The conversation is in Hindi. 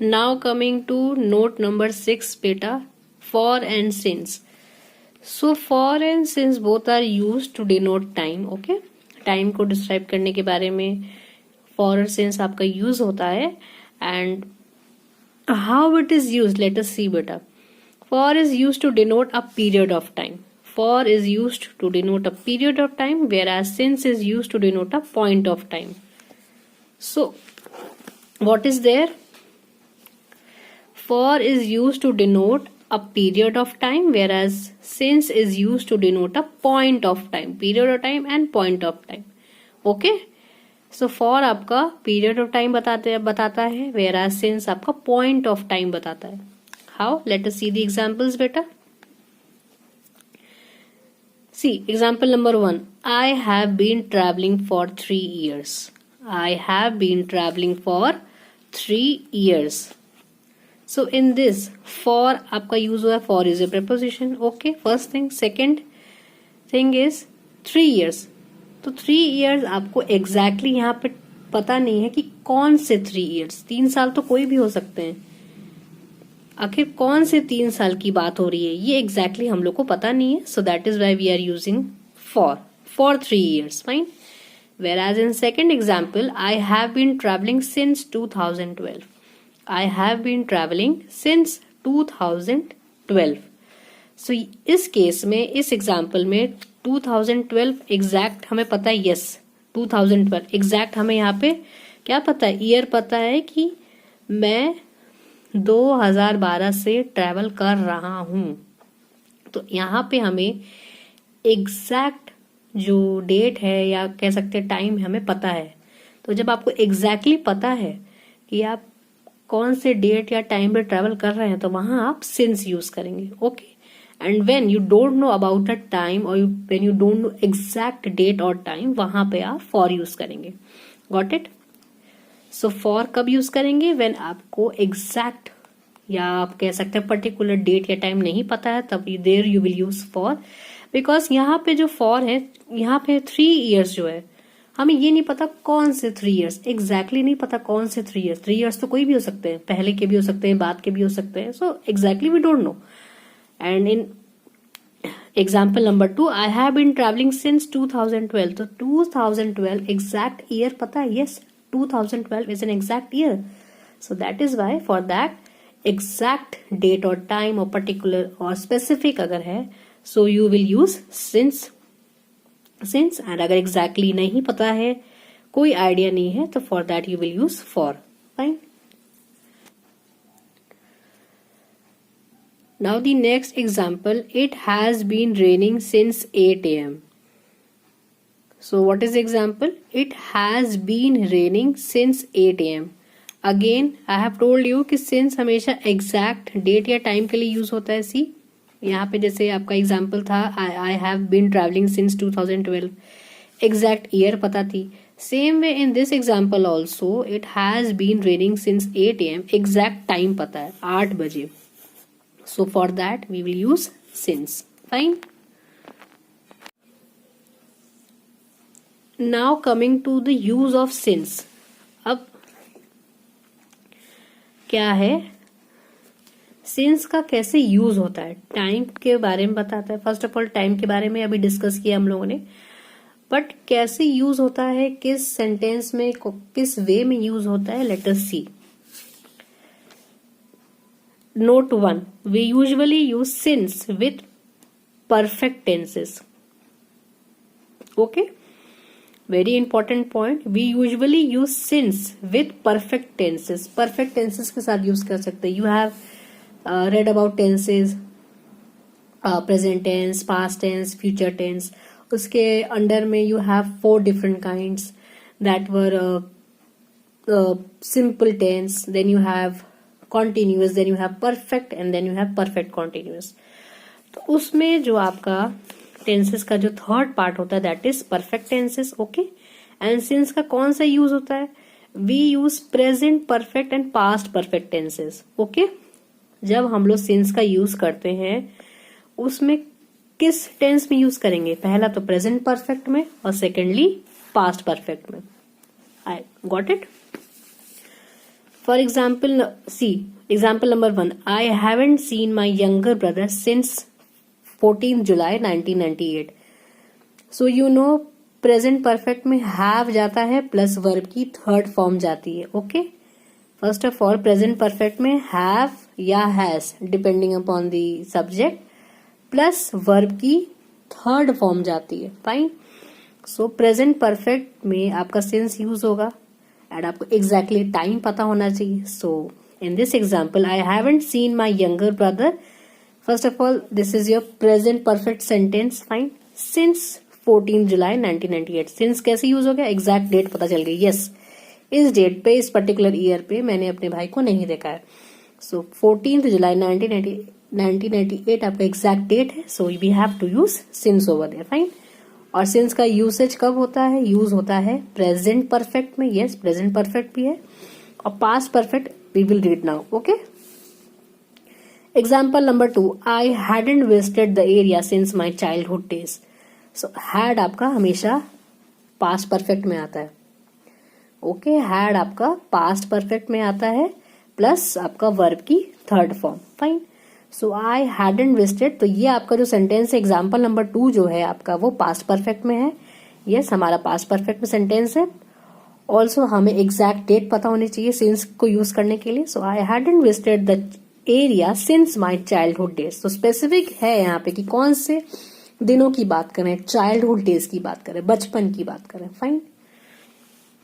Now coming to note number 6 beta, for and since. So for and since both are used to denote time. Okay, time को डिस्क्राइब करने के बारे में for और since आपका यूज होता है. And how it is used, let us see beta. For is used to denote a period of time. For is used to denote a period of time, whereas since is used to denote a point of time. So what is there? For is used to denote a period of time, whereas since is used to denote a point of time. Period of time and point of time. Okay. So for आपका period of time बताता है, whereas since आपका point of time बताता है. How? Let us see the examples beta. See, example number 1. I have been traveling for 3 years. I have been traveling for 3 years. So in this, for आपका use हुआ है, for is a preposition. Okay, first thing. Second thing is 3 years. तो 3 years आपको exactly यहाँ पे पता नहीं है कि कौन से 3 years. 3 साल तो कोई भी हो सकते हैं. आखिर कौन से 3 साल की बात हो रही है ये exactly हम लोग को पता नहीं है. So that is why we are using for 3 years. Fine. Whereas in second example, I have been traveling since 2012. I have been traveling since 2012. So इस केस में, इस एग्जाम्पल में 2012 एग्जैक्ट हमें पता है. यस, 2012 एग्जैक्ट हमें यहाँ पे क्या पता है, ईयर पता है कि मैं 2012 से ट्रैवल कर रहा हूं. तो यहाँ पे हमें एग्जैक्ट जो डेट है या कह सकते हैं टाइम हमें पता है. तो जब आपको एग्जैक्टली पता है कि आप कौन से डेट या टाइम पे ट्रैवल कर रहे हैं तो वहां आप सिंस यूज करेंगे. Okay. And when you don't know about the time और when you don't know exact date और टाइम, वहां पे आप फॉर यूज करेंगे. Got it. सो फॉर कब यूज करेंगे? व्हेन आपको एग्जैक्ट या आप कह सकते हैं पर्टिकुलर डेट या टाइम नहीं पता है, तब there you will use for. Because यहाँ पे जो फॉर है, यहाँ पे 3 years जो है, हमें ये नहीं पता कौन से 3 years, एग्जैक्टली नहीं पता कौन से 3 years. 3 years तो कोई भी हो सकते हैं, पहले के भी हो सकते हैं, बाद के भी हो सकते हैं. So exactly we don't know. And in example number 2, I have been travelling since 2012. तो 2012 एग्जैक्ट ईयर पता है. Yes, 2012 is an exact year. So that is why for that exact date और टाइम और पर्टिकुलर और स्पेसिफिक अगर है, so you will use since. And अगर एग्जैक्टली नहीं पता है, कोई आइडिया नहीं है, तो for that you will use for. Fine. Now the next example, it has been raining since 8 AM. So what is example? It has been raining since 8 AM. Again I have told you कि सिंस हमेशा एग्जैक्ट डेट या टाइम के लिए यूज होता है. सी, यहाँ पे जैसे आपका एग्जाम्पल था, I have been travelling since 2012, exact year पता थी. Same way in this example also, it has been raining since 8 AM, exact time पता है 8 बजे. So for that we will use since. Fine. Now coming to the use of since. अब क्या है, सिंस का कैसे यूज होता है, टाइम के बारे में बताता है. फर्स्ट ऑफ ऑल टाइम के बारे में अभी डिस्कस किया हम लोगों ने, बट कैसे यूज होता है, किस सेंटेंस में, किस वे में यूज होता है, let us see. Note 1, we usually use since with perfect tenses. Okay, very important point. We usually use since with perfect tenses. Perfect tenses के साथ यूज कर सकते हैं. You have read about tenses, present tense, past tense, future tense. उसके अंडर में you have 4 different kinds that were simple tense, then you have continuous, then you have perfect, and then you have perfect continuous. तो उसमें जो आपका tenses का जो थर्ड पार्ट होता है that is perfect tenses. okay. and since का कौन सा यूज होता है? we use present perfect and past perfect tenses. okay. जब हम लोग सिंस का यूज करते हैं उसमें किस टेंस में यूज करेंगे? पहला तो प्रेजेंट परफेक्ट में और सेकेंडली पास्ट परफेक्ट में. I got it. For example C example number 1, I haven't seen my younger brother since 14 July 1998. So you know present perfect में हैव जाता है प्लस वर्ब की थर्ड फॉर्म जाती है. Okay, first of all present perfect में हैव या has depending upon the subject plus verb की थर्ड फॉर्म जाती है. फाइन. सो प्रेजेंट परफेक्ट में आपका सिंस यूज होगा एंड आपको एग्जैक्टली टाइम पता होना चाहिए. So in this example, I haven't seen my younger brother. First of all this is your present perfect sentence. Fine. Since 14 July 1998. Since कैसे यूज हो गया? एग्जैक्ट डेट पता चल गई. यस, इस डेट पे, इस पर्टिकुलर ईयर पे मैंने अपने भाई को नहीं देखा है. सो 14 जुलाई 1998 आपका एग्जैक्ट डेट है. So we have to use since over there. Fine. और सिंस का यूसेज कब होता है? यूज होता है प्रेजेंट परफेक्ट में. यस, प्रेजेंट परफेक्ट भी है. और past perfect we will read now. Okay. Example number 2, I hadn't visited the area since my childhood days. So had आपका हमेशा पास्ट परफेक्ट में आता है. ओके, हैड आपका पास्ट परफेक्ट में आता है प्लस आपका वर्ब की third form. Fine. So I hadn't visited, तो ये आपका जो सेंटेंस है एग्जाम्पल नंबर 2 जो है आपका वो पास्ट परफेक्ट में है. यस, हमारा पास्ट परफेक्ट में सेंटेंस है. ऑल्सो हमें एग्जैक्ट डेट पता होनी चाहिए सिंस को यूज करने के लिए. So I hadn't visited the area since my childhood days. तो स्पेसिफिक है यहाँ पे कि कौन से दिनों की बात करें, चाइल्डहुड डेज की बात करें, बचपन की बात करें. फाइन.